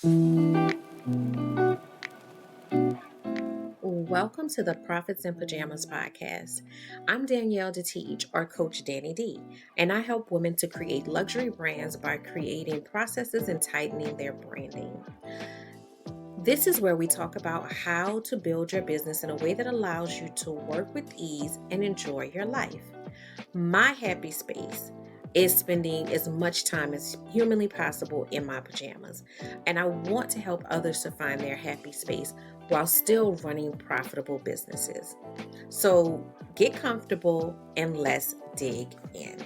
Welcome to the Profits in Pajamas podcast. I'm Danielle D, or Coach Danni D, and I help women to create luxury brands by creating processes and tightening their branding. This is where we talk about how to build your business in a way that allows you to work with ease and enjoy your life. My happy space is spending as much time as humanly possible in my pajamas. And I want to help others to find their happy space while still running profitable businesses. So get comfortable and let's dig in.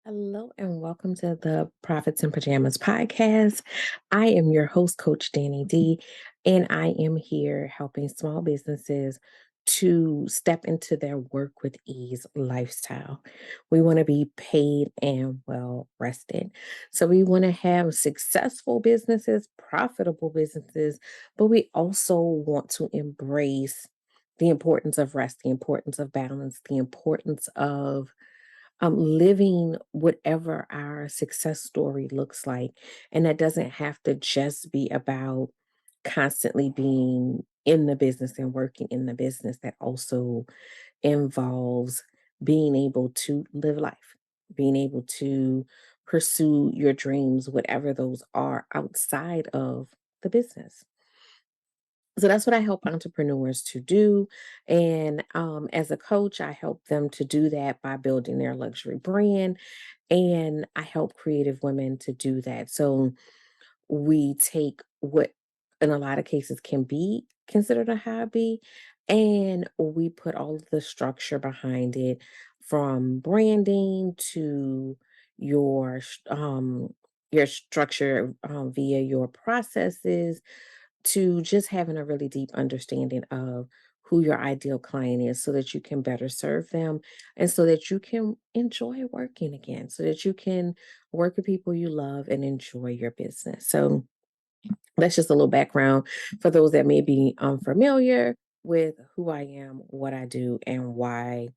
Hello and welcome to the Profits in Pajamas podcast. I am your host, Coach Danni D, and I am here helping small businesses to step into their work with ease lifestyle. We want to be paid and well rested. So we want to have successful businesses, profitable businesses, but we also want to embrace the importance of rest, the importance of balance, the importance of living whatever our success story looks like. And that doesn't have to just be about constantly being in the business and working in the business. That also involves being able to live life, being able to pursue your dreams, whatever those are outside of the business. So that's what I help entrepreneurs to do. And as a coach, I help them to do that by building their luxury brand. And I help creative women to do that. So we take what in a lot of cases can be considered a hobby and we put all of the structure behind it, from branding to your structure via your processes, to just having a really deep understanding of who your ideal client is so that you can better serve them and so that you can enjoy working again, so that you can work with people you love and enjoy your business. So that's just a little background for those that may be unfamiliar with who I am, what I do, and why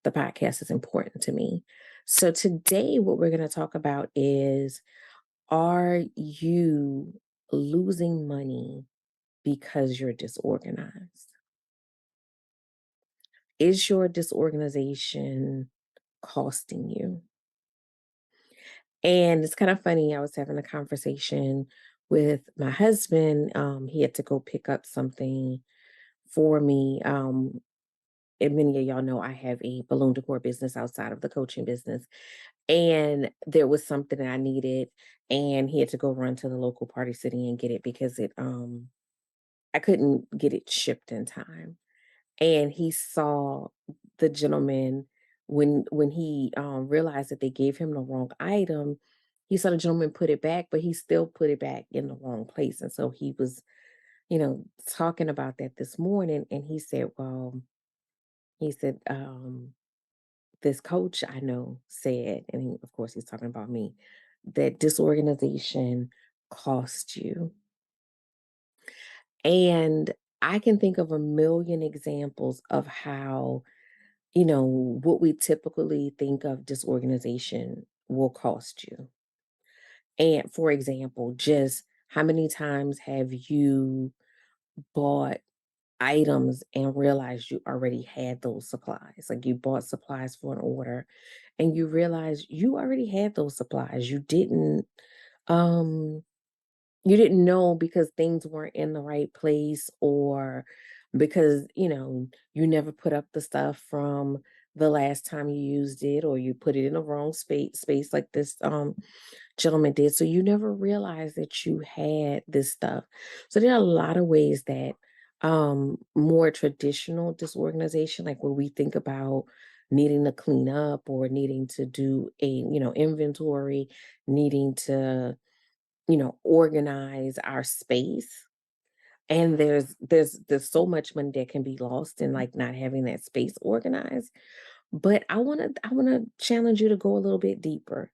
the podcast is important to me. So today, what we're going to talk about is, are you losing money because you're disorganized? Is your disorganization costing you? And it's kind of funny. I was having a conversation with my husband. He had to go pick up something for me. And many of y'all know I have a balloon decor business outside of the coaching business. And there was something that I needed, and he had to go run to the local party city and get it because I couldn't get it shipped in time. And he saw the gentleman when he, realized that they gave him the wrong item. He saw the gentleman put it back, but he still put it back in the wrong place, and so he was, talking about that this morning, and he said, "Well," he said, "This coach I know said," and of course, he's talking about me, "that disorganization cost you." And I can think of a million examples of how, what we typically think of disorganization will cost you. And for example, just how many times have you bought items and realized you already had those supplies? Like, you bought supplies for an order and you realized you already had those supplies. Um you didn't know because things weren't in the right place, or because, you never put up the stuff from the last time you used it, or you put it in the wrong space like this gentleman did. So you never realized that you had this stuff. So there are a lot of ways that more traditional disorganization, like where we think about needing to clean up or needing to do a, inventory, needing to, organize our space. And there's so much money that can be lost in like not having that space organized. But I want to challenge you to go a little bit deeper.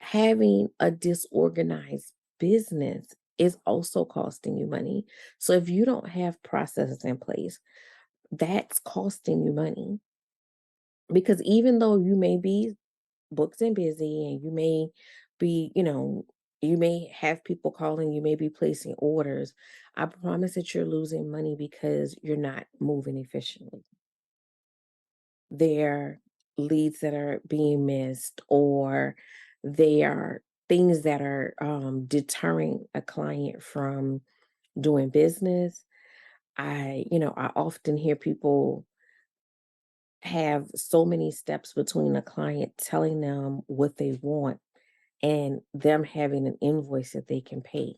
Having a disorganized business is also costing you money. So if you don't have processes in place, that's costing you money. Because even though you may be booked and busy and you may be, you may have people calling, you may be placing orders, I promise that you're losing money because you're not moving efficiently. There are leads that are being missed, or they are things that are deterring a client from doing business. I often hear people have so many steps between a client telling them what they want and them having an invoice that they can pay.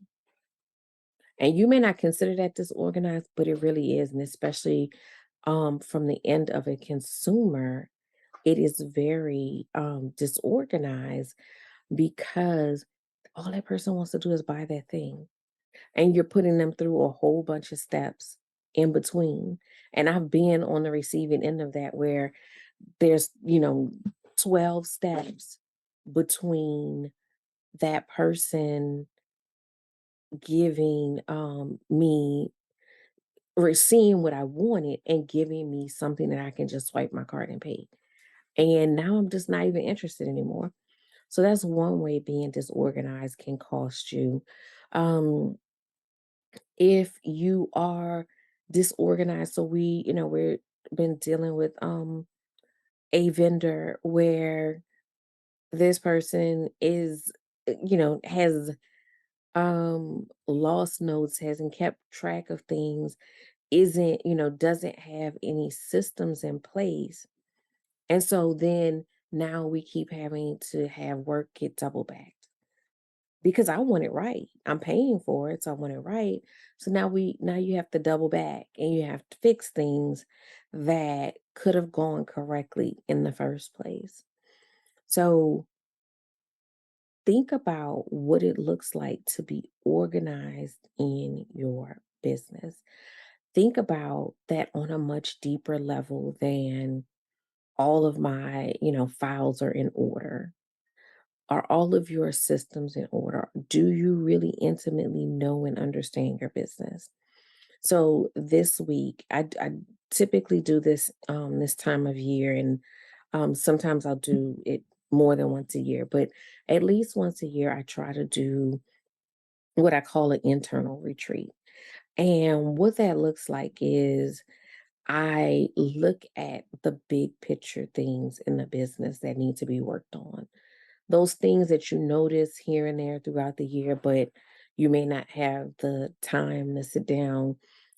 And you may not consider that disorganized, but it really is. And especially from the end of a consumer, it is very disorganized because all that person wants to do is buy that thing. And you're putting them through a whole bunch of steps in between. And I've been on the receiving end of that where there's, 12 steps between that person giving me seeing what I wanted and giving me something that I can just swipe my card and pay. And now I'm just not even interested anymore. So that's one way being disorganized can cost you. Um, if you are disorganized, so we're been dealing with a vendor where this person is has lost notes, hasn't kept track of things, isn't, doesn't have any systems in place. And so then now we keep having to have work get double backed because I want it right. I'm paying for it, so I want it right. So now you have to double back and you have to fix things that could have gone correctly in the first place. So think about what it looks like to be organized in your business. Think about that on a much deeper level than all of my, files are in order. Are all of your systems in order? Do you really intimately know and understand your business? So this week, I typically do this this time of year, and sometimes I'll do it more than once a year, but at least once a year, I try to do what I call an internal retreat. And what that looks like is I look at the big picture things in the business that need to be worked on. Those things that you notice here and there throughout the year, but you may not have the time to sit down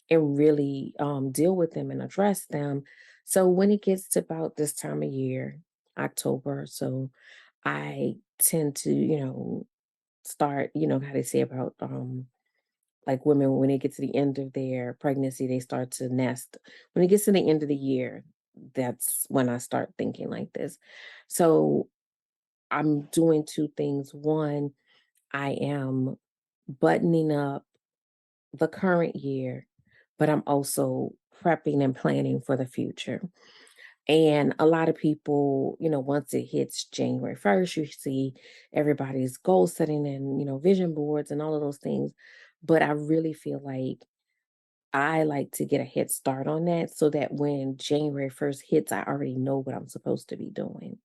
and really deal with them and address them. So when it gets to about this time of year, October, so I tend to, start, how they say about like women when they get to the end of their pregnancy, they start to nest. When it gets to the end of the year, that's when I start thinking like this. So I'm doing two things. One, I am buttoning up the current year, but I'm also prepping and planning for the future. And a lot of people, once it hits January 1st, you see everybody's goal setting and, vision boards and all of those things. But I really feel like I like to get a head start on that so that when January 1st hits, I already know what I'm supposed to be doing.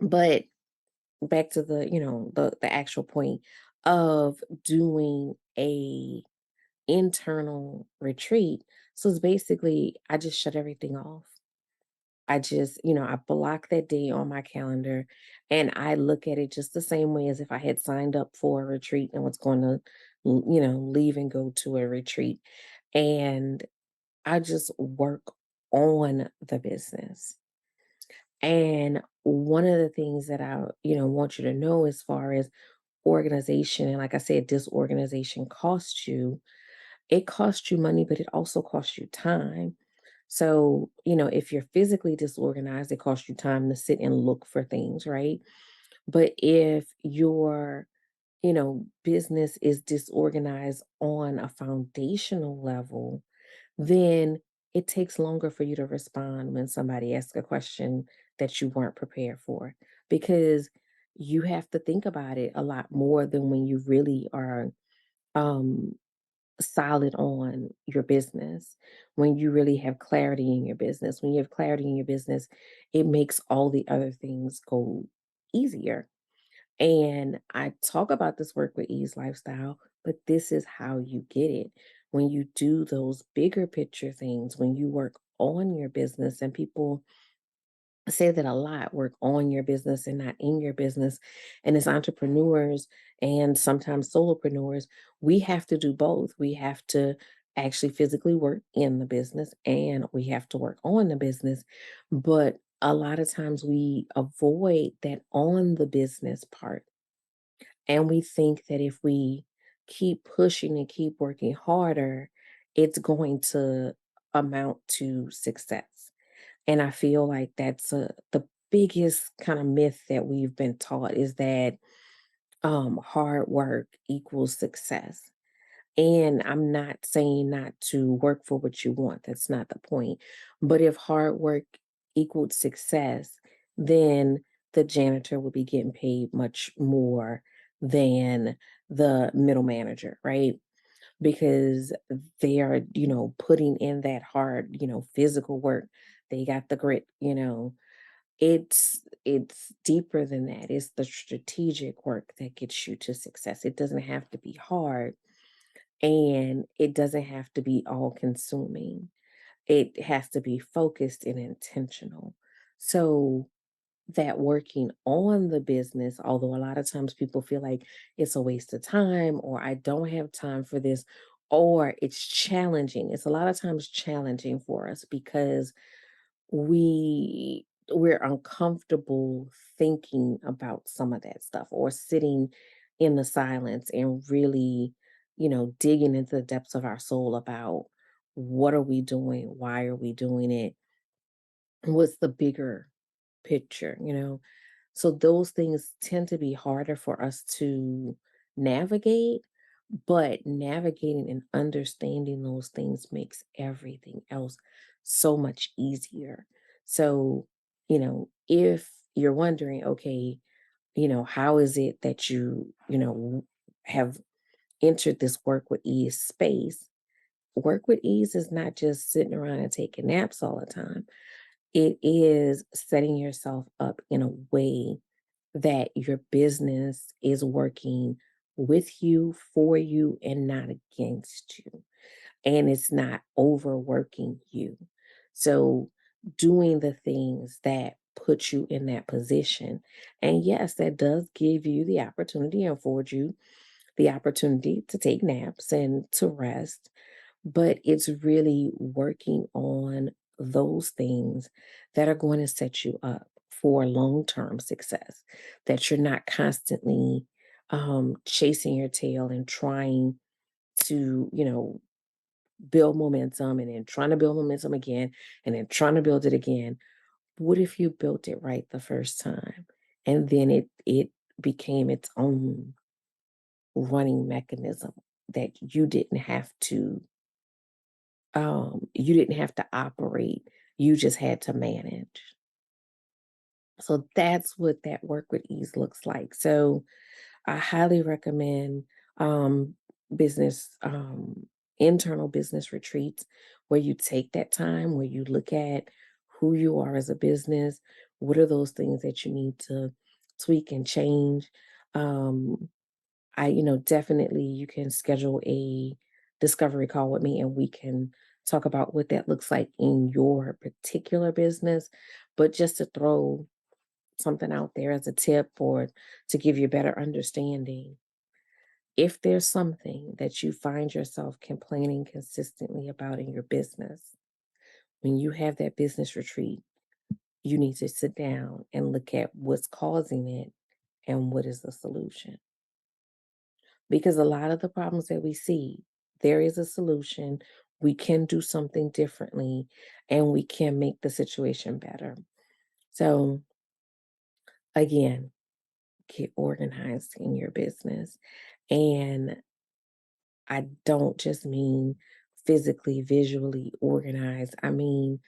But back to the actual point of doing a internal retreat. So it's basically I just shut everything off. I just, I block that day on my calendar and I look at it just the same way as if I had signed up for a retreat and was going to, leave and go to a retreat. And I just work on the business. And one of the things that I, want you to know as far as organization, and like I said, disorganization costs you, it costs you money, but it also costs you time. So, if you're physically disorganized, it costs you time to sit and look for things, right? But if your, business is disorganized on a foundational level, then it takes longer for you to respond when somebody asks a question that you weren't prepared for because you have to think about it a lot more than when you really are um solid on your business, when you really have clarity in your business. When you have clarity in your business, it makes all the other things go easier. And I talk about this work with ease lifestyle, but this is how you get it. When you do those bigger picture things, when you work on your business, and people say that a lot, work on your business and not in your business. And as entrepreneurs and sometimes solopreneurs, we have to do both. We have to actually physically work in the business and we have to work on the business. But a lot of times we avoid that on the business part. And we think that if we keep pushing and keep working harder, it's going to amount to success. And I feel like that's the biggest kind of myth that we've been taught is that hard work equals success. And I'm not saying not to work for what you want. That's not the point. But if hard work equaled success, then the janitor would be getting paid much more than the middle manager, right? Because they are, putting in that hard, physical work. They got the grit, it's deeper than that. It's the strategic work that gets you to success. It doesn't have to be hard and it doesn't have to be all consuming. It has to be focused and intentional. So that working on the business, although a lot of times people feel like it's a waste of time or I don't have time for this, or it's challenging. It's a lot of times challenging for us because we're uncomfortable thinking about some of that stuff or sitting in the silence and really, digging into the depths of our soul about what are we doing? Why are we doing it? What's the bigger picture? So those things tend to be harder for us to navigate, but navigating and understanding those things makes everything else so much easier. So, if you're wondering, okay, how is it that you have entered this work with ease space? Work with ease is not just sitting around and taking naps all the time. It is setting yourself up in a way that your business is working with you, for you, and not against you. And it's not overworking you. So, doing the things that put you in that position. And yes, that does give you the opportunity and afford you the opportunity to take naps and to rest, but it's really working on those things that are going to set you up for long-term success, that you're not constantly chasing your tail and trying to, build momentum and then trying to build momentum again and then trying to build it again. What if you built it right the first time and then it became its own running mechanism that you didn't have to operate, you just had to manage. So that's what that work with ease looks like. So I highly recommend um, business, internal business retreats where you take that time, where you look at who you are as a business. What are those things that you need to tweak and change? Um, definitely you can schedule a discovery call with me and we can talk about what that looks like in your particular business. But just to throw something out there as a tip or to give you a better understanding, if there's something that you find yourself complaining consistently about in your business, when you have that business retreat, you need to sit down and look at what's causing it and what is the solution. Because a lot of the problems that we see, there is a solution. We can do something differently and we can make the situation better. So, again, get organized in your business. And I don't just mean physically, visually organized, I mean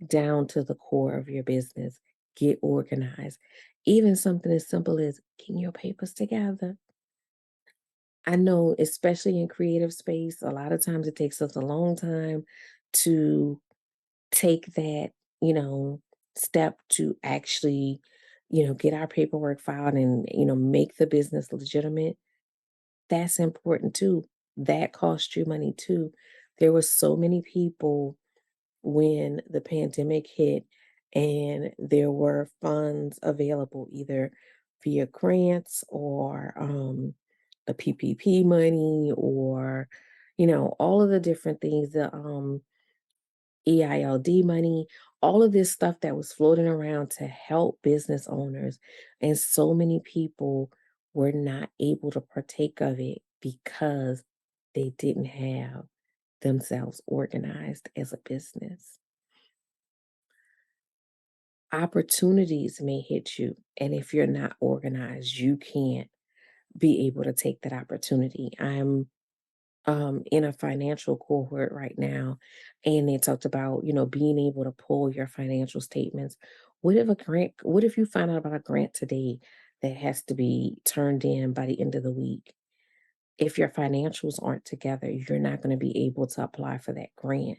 down to the core of your business. Get organized. Even something as simple as getting your papers together. I know, especially in creative space, a lot of times it takes us a long time to take that, you know, step to actually, get our paperwork filed and, make the business legitimate. That's important too. That costs you money too. There were so many people when the pandemic hit and there were funds available either via grants or the PPP money or all of the different things, the EILD money, all of this stuff that was floating around to help business owners. And so many people were not able to partake of it because they didn't have themselves organized as a business. Opportunities may hit you, and if you're not organized, you can't be able to take that opportunity. I'm in a financial cohort right now, and they talked about, being able to pull your financial statements. What if you find out about a grant today that has to be turned in by the end of the week? If your financials aren't together, you're not going to be able to apply for that grant.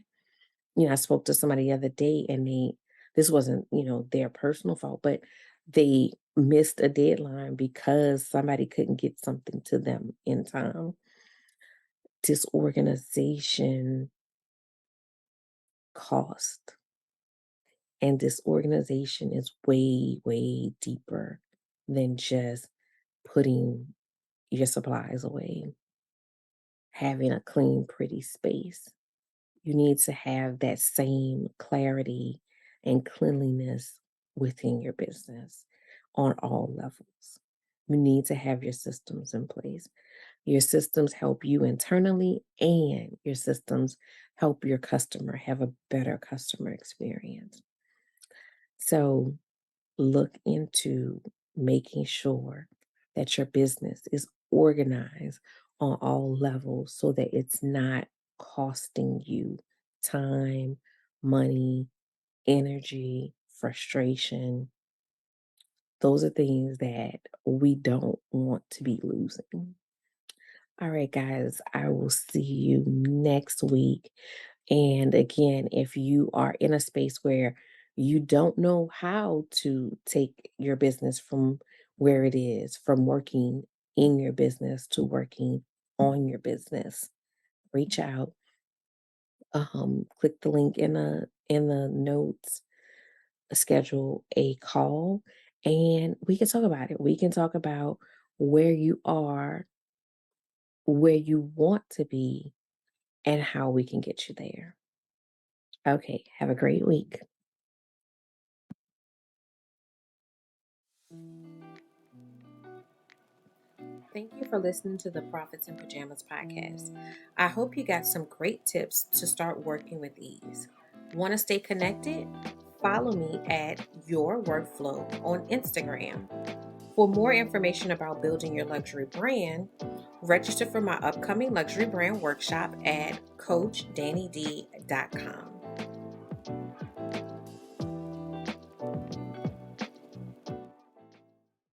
I spoke to somebody the other day and this wasn't, their personal fault, but they missed a deadline because somebody couldn't get something to them in time. Disorganization cost, and disorganization is way, way deeper than just putting your supplies away, having a clean, pretty space. You need to have that same clarity and cleanliness within your business on all levels. You need to have your systems in place. Your systems help you internally, and your systems help your customer have a better customer experience. So, look into making sure that your business is organized on all levels so that it's not costing you time, money, energy, frustration. Those are things that we don't want to be losing. All right, guys, I will see you next week. And again, if you are in a space where you don't know how to take your business from where it is, from working in your business to working on your business, reach out. Click the link in the notes, schedule a call, and we can talk about it. We can talk about where you are, where you want to be, and how we can get you there. Okay, have a great week. Thank you for listening to the Profits in Pajamas podcast. I hope you got some great tips to start working with ease. Want to stay connected? Follow me at Your Workflow on Instagram. For more information about building your luxury brand, register for my upcoming luxury brand workshop at CoachDanniD.com.